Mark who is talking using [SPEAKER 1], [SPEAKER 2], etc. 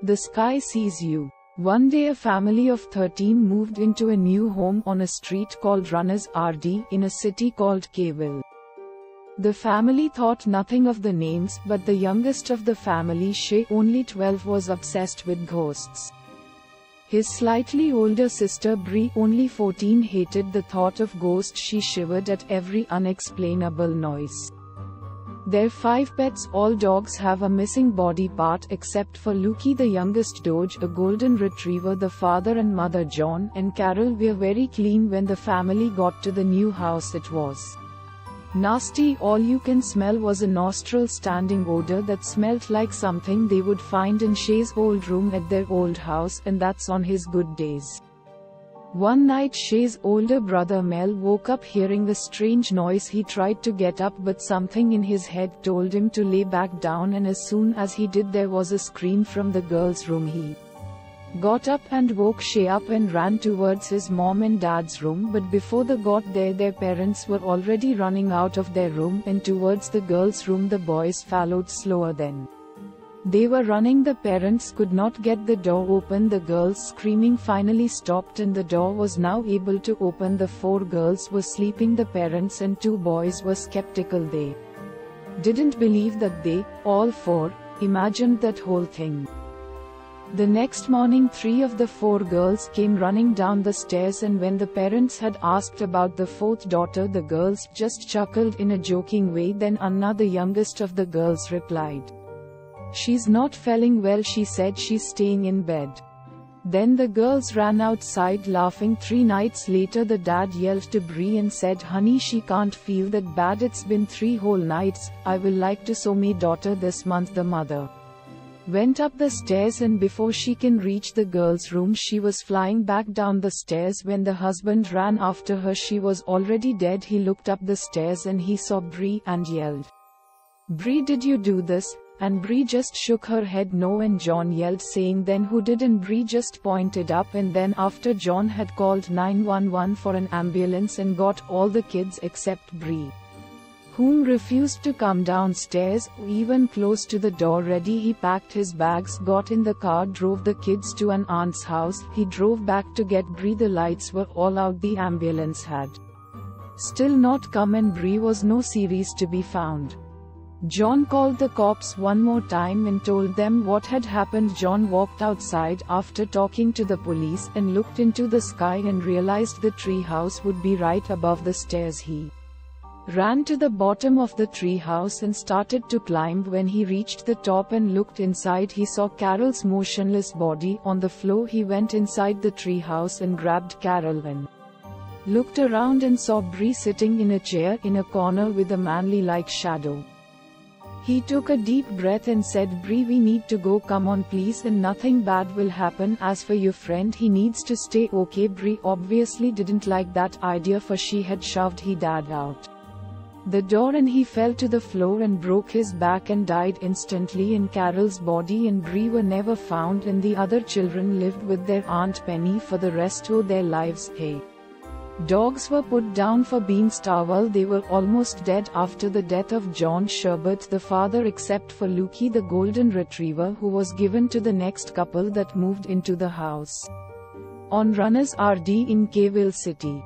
[SPEAKER 1] The sky sees you. One day a family of 13 moved into a new home on a street called Runners RD in a city called Kayville. The family thought nothing of the names, but the youngest of the family, Shay, only 12, was obsessed with ghosts. His slightly older sister Bree, only 14, hated the thought of ghosts. She shivered at every unexplainable noise. Their 5 pets, all dogs, have a missing body part except for Lukey, the youngest Doge, a golden retriever. The father and mother, John and Carol, were very clean when the family got to the new house. It was nasty. All you can smell was a nostril standing odor that smelt like something they would find in Shay's old room at their old house, and that's on his good days. One night Shay's older brother Mel woke up hearing a strange noise. He tried to get up, but something in his head told him to lay back down, and as soon as he did there was a scream from the girls' room. He got up and woke Shay up and ran towards his mom and dad's room, but before they got there their parents were already running out of their room and towards the girls' room. The boys followed slower than they were running. The parents could not get the door open. The girls' screaming finally stopped and the door was now able to open. The 4 girls were sleeping. The parents and 2 boys were skeptical. They didn't believe that they, all 4, imagined that whole thing. The next morning 3 of the 4 girls came running down the stairs, and when the parents had asked about the 4th daughter, the girls just chuckled in a joking way. Then Anna, the youngest of the girls, replied, "She's not feeling well," she said. "She's staying in bed." Then the girls ran outside laughing. 3 nights later the dad yelled to Bree and said, "Honey, she can't feel that bad. It's been 3 whole nights. I will like to show me daughter this month." The mother went up the stairs, and before she can reach the girls' room she was flying back down the stairs. When the husband ran after her she was already dead. He looked up the stairs and he saw Bree and yelled, "Bree, did you do this?" And Bree just shook her head no, and John yelled saying, "Then who did?" And Bree just pointed up, and then after John had called 911 for an ambulance and got all the kids except Bree, whom refused to come downstairs, even close to the door ready. He packed his bags, got in the car, drove the kids to an aunt's house. He drove back to get Bree. The lights were all out. The ambulance had still not come and Bree was no series to be found. John called the cops one more time and told them what had happened. John walked outside after talking to the police and looked into the sky and realized the tree house would be right above the stairs. He ran to the bottom of the tree house and started to climb. When he reached the top and looked inside, he saw Carol's motionless body on the floor. He went inside the tree house and grabbed Carol and looked around and saw Bree sitting in a chair in a corner with a manly-like shadow. He took a deep breath and said, "Bree, we need to go. Come on please, and nothing bad will happen. As for your friend, he needs to stay okay." Bree obviously didn't like that idea, for she had shoved his dad out the door and he fell to the floor and broke his back and died instantly. And Carol's body and Bree were never found, and the other children lived with their Aunt Penny for the rest of their lives. Hey, dogs were put down for being starved. They were almost dead after the death of John Sherbert, the father, except for Lukey, the golden retriever, who was given to the next couple that moved into the house on Runners RD in Kayville City.